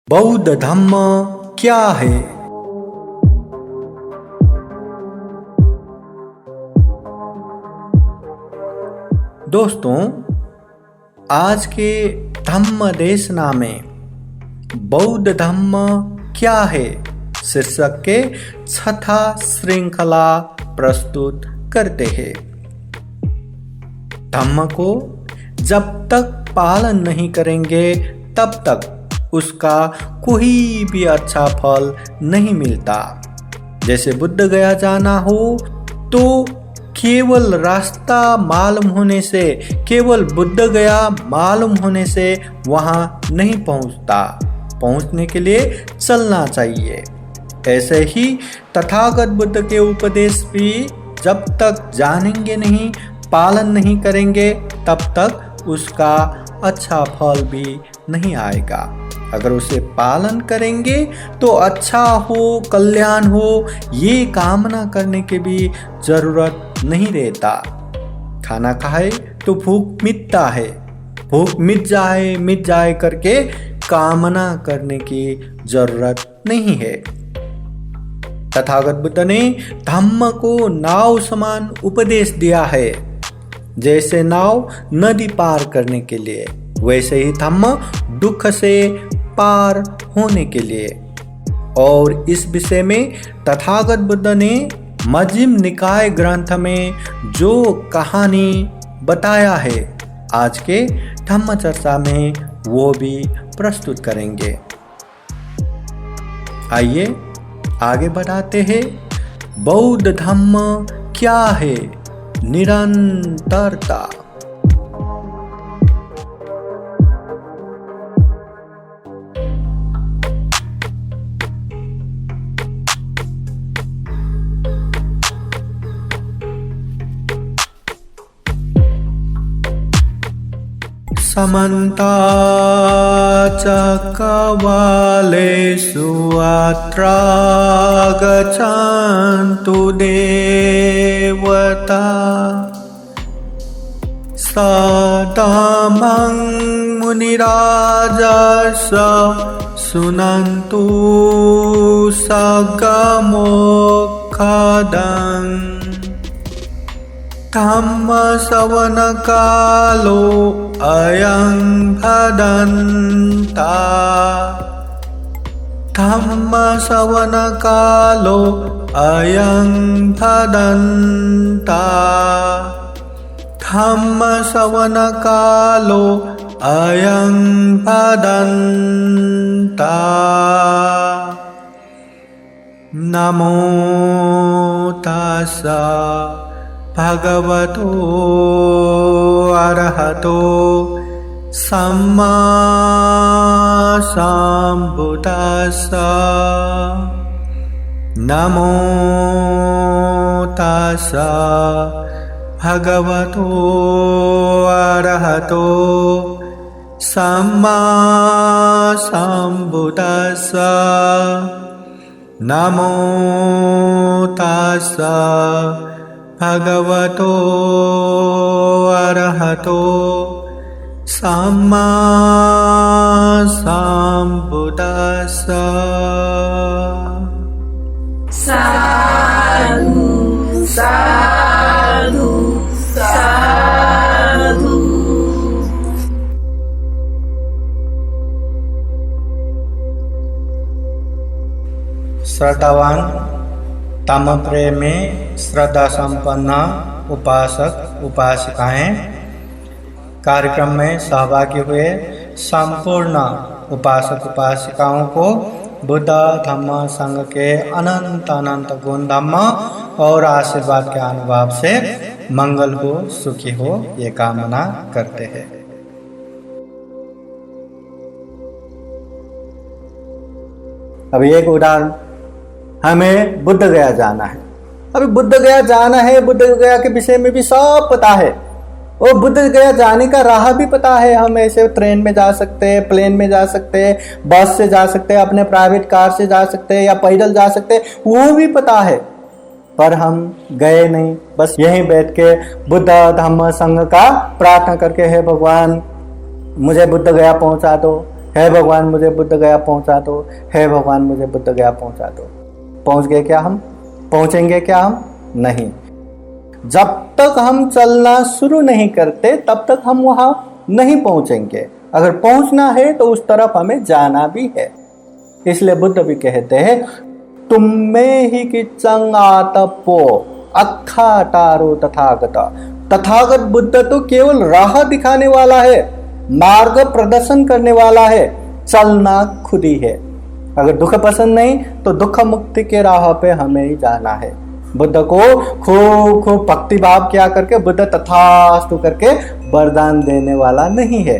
बौद्ध धम्म क्या है? दोस्तों, आज के धम्म देशना में बौद्ध धम्म क्या है शीर्षक के छठा श्रृंखला प्रस्तुत करते हैं। धम्म को जब तक पालन नहीं करेंगे तब तक उसका कोई भी अच्छा फल नहीं मिलता। जैसे बुद्ध गया जाना हो तो केवल रास्ता मालूम होने से, केवल बुद्ध गया मालूम होने से वहां नहीं पहुंचने के लिए चलना चाहिए। ऐसे ही तथागत बुद्ध के उपदेश भी जब तक जानेंगे नहीं, पालन नहीं करेंगे तब तक उसका अच्छा फल भी नहीं आएगा। अगर उसे पालन करेंगे तो अच्छा हो, कल्याण हो, ये कामना करने की भी जरूरत नहीं रहता। खाना खाए तो भूख मिटता है, भूख मिट जाए करके कामना करने की जरूरत नहीं है। तथागत बुद्ध ने धम्म को नाव समान उपदेश दिया है। जैसे नाव नदी पार करने के लिए, वैसे ही धम्म दुख से पार होने के लिए। और इस विषय में तथागत बुद्ध ने मध्यम निकाय ग्रंथ में जो कहानी बताया है, आज के धम्म चर्चा में वो भी प्रस्तुत करेंगे। आइए आगे बढ़ाते हैं। बौद्ध धम्म क्या है? निरंतरता। समन्ता चक्रवालेषु अत्र गच्छन्तु देवता सदामं मुनिराजस सुनन्तु सगमोक्षदम् धम्म श्रवण कालो अयं भदन्ता धम्म श्रवण कालो अयं भदन्ता धम्म श्रवण कालो अयं भदन्ता। नमो तस्सा भगवतो अरहतो सम्मा सम्बुद्धास्सा। नमो तस्सा भगवतो अरहतो सम्मा सम्बुद्धास्सा। नमो तस्सा भगवतो अरहतो सम्मा सम्बुद्धास्सा। साधु साधु साधु। श्रद्धावान धम्म प्रेम में श्रद्धा संपन्न उपासक उपासिकाएं कार्यक्रम में सहभागी हुए संपूर्ण उपासक उपासिकाओं को बुद्ध धम्म संघ के अनंत अनंत गुण धम्म और आशीर्वाद के अनुभव से मंगल हो, सुखी हो, ये कामना करते हैं। अभी एक उदाहरण, हमें बुद्ध गया जाना है। अभी बुद्ध गया जाना है, बुद्ध गया के विषय में भी सब पता है, और बुद्ध गया जाने का राह भी पता है। हम ऐसे ट्रेन में जा सकते हैं, प्लेन में जा सकते हैं, बस से जा सकते हैं, अपने प्राइवेट कार से जा सकते हैं या पैदल जा सकते हैं, वो भी पता है। पर हम गए नहीं, बस यहीं बैठ के बुद्ध धम्म संघ का प्रार्थना करके, हे भगवान मुझे बुद्ध गया पहुंचा दो, हे भगवान मुझे बुद्ध गया पहुंचा दो, हे भगवान मुझे बुद्ध गया पहुंचा दो। पहुंच गए क्या हम? पहुंचेंगे क्या हम? नहीं। जब तक हम चलना शुरू नहीं करते तब तक हम वहां नहीं पहुंचेंगे। अगर पहुंचना है तो उस तरफ हमें जाना भी है। इसलिए बुद्ध भी कहते हैं, तुम में ही किचंग आतपो अखा टारो तथागत। तथागत बुद्ध तो केवल राह दिखाने वाला है, मार्ग प्रदर्शन करने वाला है, चलना खुद ही है। अगर दुख पसंद नहीं तो दुख मुक्ति के राह पे हमें ही जाना है। बुद्ध को खूब खूब भक्ति भाव किया करके बुद्ध तथास्तु करके वरदान देने वाला नहीं है,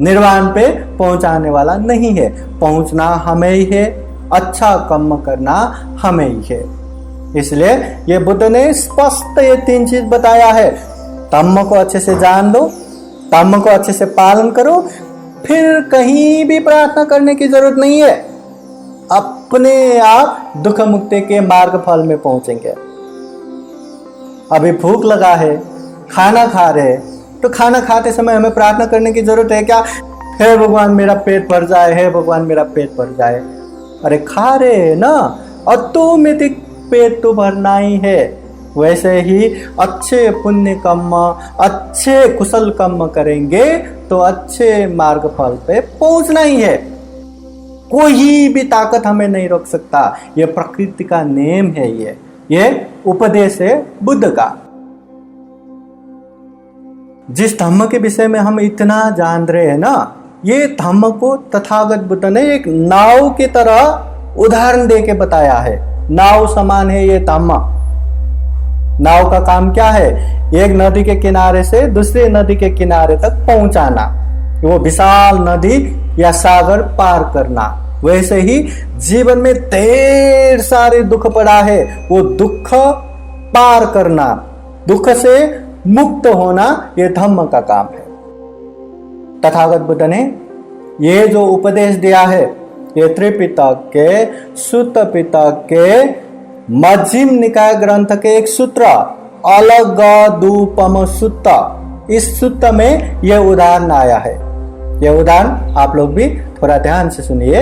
निर्वाण पे पहुंचाने वाला नहीं है। पहुंचना हमें ही है, अच्छा कर्म करना हमें ही है। इसलिए ये बुद्ध ने स्पष्ट ये 3 चीज बताया है। धम्म को अच्छे से जान लो, धम्म को अच्छे से पालन करो, फिर कहीं भी प्रार्थना करने की जरूरत नहीं है, अपने आप दुख मुक्ति के मार्ग फल में पहुंचेंगे। अभी भूख लगा है, खाना खा रहे, तो खाना खाते समय हमें प्रार्थना करने की जरूरत है क्या? हे भगवान मेरा पेट भर जाए, हे भगवान मेरा पेट भर जाए। अरे खा रहे हैं ना, ऑटोमेटिक पेट तो भरना ही है। वैसे ही अच्छे पुण्य कर्म, अच्छे कुशल कर्म करेंगे तो अच्छे मार्ग फल पे पहुंचना ही है। कोई भी ताकत हमें नहीं रोक सकता। यह प्रकृति का नियम है। ये उपदेश है बुद्ध का। जिस धम्म के विषय में हम इतना जान रहे हैं ना, ये धम्म को तथागत बुद्ध ने एक नाव की तरह उदाहरण दे के बताया है। नाव समान है ये धम्म। नाव का काम क्या है? एक नदी के किनारे से दूसरे नदी के किनारे तक पहुंचाना, वो विशाल नदी या सागर पार करना। वैसे ही जीवन में ढेर सारे दुख पड़ा है, वो दुख पार करना, दुख से मुक्त होना, ये धम्म का काम है। तथागत बुद्ध ने ये जो उपदेश दिया है, ये त्रिपिटक के, सुत्त पिटक के, मध्यम निकाय ग्रंथ के एक सूत्र अलगदूपम सूत्र, इस सूत्र में यह उदाहरण आया है। यह उदाहरण आप लोग भी थोड़ा ध्यान से सुनिए।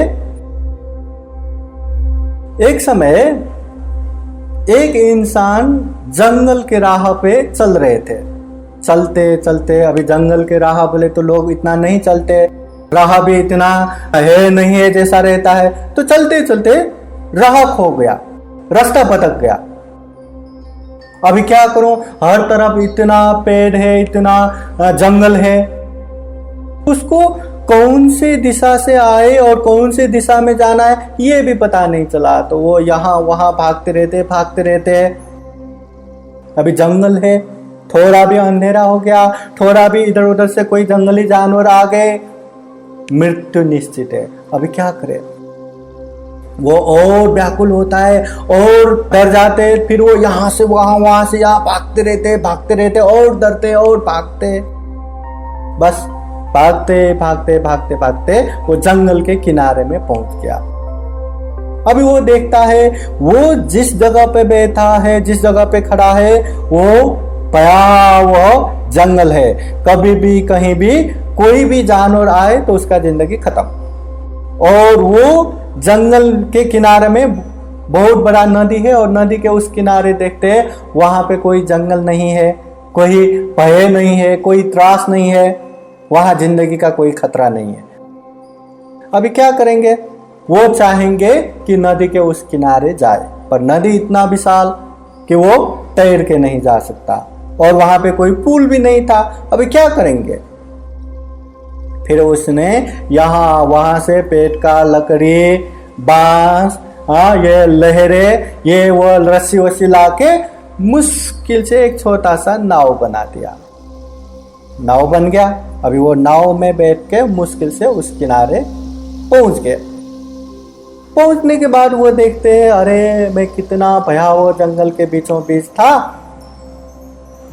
एक समय एक इंसान जंगल के राह पे चल रहे थे। चलते चलते, अभी जंगल के राह बोले तो लोग इतना नहीं चलते, राह भी इतना है नहीं है जैसा रहता है, तो चलते चलते राह खो गया, रास्ता भटक गया। अभी क्या करूं, हर तरफ इतना पेड़ है, इतना जंगल है, उसको कौन सी दिशा से आए और कौन सी दिशा में जाना है ये भी पता नहीं चला। तो वो यहाँ वहां भागते रहते। अभी जंगल है, थोड़ा भी अंधेरा हो गया, थोड़ा भी इधर उधर से कोई जंगली जानवर आ गए, मृत्यु निश्चित है। अभी क्या करे? वो और व्याकुल होता है और डर जाते, फिर वो यहाँ से वहां से यहाँ भागते रहते और डरते और भागते। बस भागते वो जंगल के किनारे में पहुंच गया। अभी वो देखता है, वो जिस जगह पे बैठा है, जिस जगह पे खड़ा है, वो भयावह जंगल है। कभी भी कहीं भी कोई भी जानवर आए तो उसका जिंदगी खत्म। और वो जंगल के किनारे में बहुत बड़ा नदी है और नदी के उस किनारे देखते हैं, वहां पे कोई जंगल नहीं है, कोई भय नहीं है, कोई त्रास नहीं है, वहां जिंदगी का कोई खतरा नहीं है। अभी क्या करेंगे? वो चाहेंगे कि नदी के उस किनारे जाए, पर नदी इतना विशाल कि वो तैर के नहीं जा सकता और वहां पे कोई पुल भी नहीं था। अभी क्या करेंगे? फिर उसने यहाँ वहां से पेट का लकड़ी, बांस, ये लहरे, ये वो रस्सी वस्सी लाके मुश्किल से एक छोटा सा नाव बना दिया। नाव बन गया। अभी वो नाव में बैठ के मुश्किल से उस किनारे पहुंच गए। पहुंचने के बाद वो देखते हैं, अरे मैं कितना भयावह जंगल के बीचों बीच था,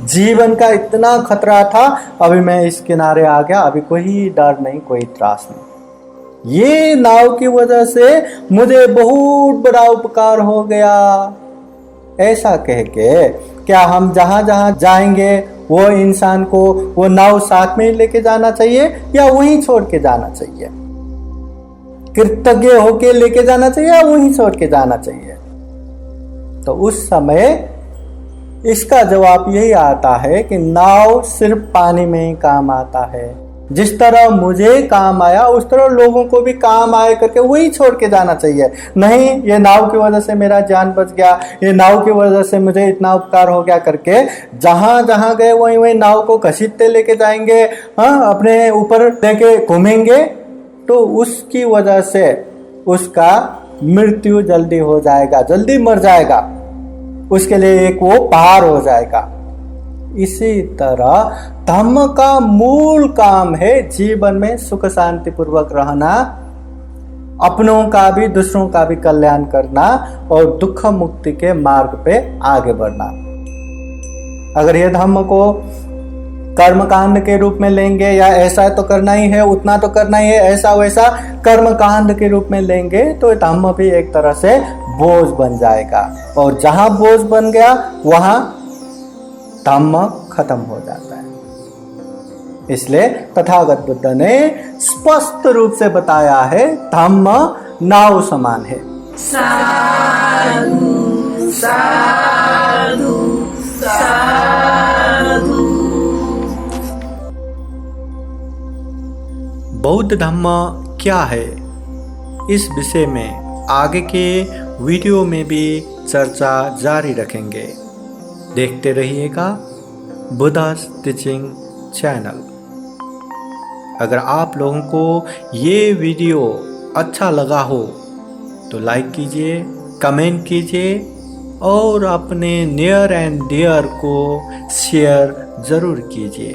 जीवन का इतना खतरा था, अभी मैं इस किनारे आ गया, अभी कोई डर नहीं, कोई त्रास नहीं। ये नाव की वजह से मुझे बहुत बड़ा उपकार हो गया। ऐसा कह के क्या हम जहां जहां जाएंगे वो इंसान को वो नाव साथ में लेके जाना चाहिए या वहीं छोड़ के जाना चाहिए? कृतज्ञ होके लेके जाना चाहिए या वहीं छोड़ के जाना चाहिए? तो उस समय इसका जवाब यही आता है कि नाव सिर्फ पानी में ही काम आता है। जिस तरह मुझे काम आया उस तरह लोगों को भी काम आए करके वही छोड़ के जाना चाहिए। नहीं ये नाव की वजह से मेरा जान बच गया, ये नाव की वजह से मुझे इतना उपकार हो गया करके जहां जहां गए वहीं वहीं नाव को घसीटते लेके जाएंगे, हाँ, अपने ऊपर लेके घूमेंगे, तो उसकी वजह से उसका मृत्यु जल्दी हो जाएगा, जल्दी मर जाएगा, उसके लिए एक वो पहाड़ हो जाएगा। इसी तरह धम्म का मूल काम है जीवन में सुख शांति पूर्वक रहना, अपनों का भी दूसरों का भी कल्याण करना और दुख मुक्ति के मार्ग पे आगे बढ़ना। अगर ये धम्म को कर्मकांड के रूप में लेंगे या ऐसा तो करना ही है, उतना तो करना ही है, ऐसा वैसा कर्मकांड के रूप में लेंगे तो धम्म भी एक तरह से बोझ बन जाएगा, और जहां बोझ बन गया वहां धम्म खत्म हो जाता है। इसलिए तथागत बुद्ध ने स्पष्ट रूप से बताया है धम्म नाव समान है। साधु साधु साधु। बौद्ध धम्म क्या है, इस विषय में आगे के वीडियो में भी चर्चा जारी रखेंगे। देखते रहिएगा बुद्धास टीचिंग चैनल। अगर आप लोगों को ये वीडियो अच्छा लगा हो तो लाइक कीजिए, कमेंट कीजिए और अपने नियर एंड डियर को शेयर जरूर कीजिए।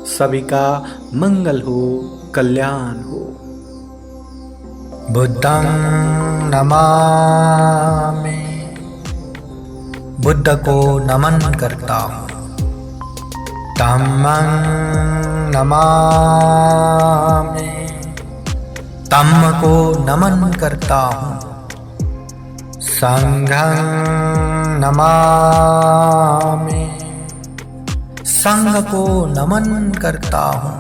सभी का मंगल हो, कल्याण हो। बुद्धं नमामि, बुद्ध को नमन करता हूँ। धम्मं नमामि, धम्म को नमन करता हूँ। संघं नमामि, संघ को नमन करता हूँ।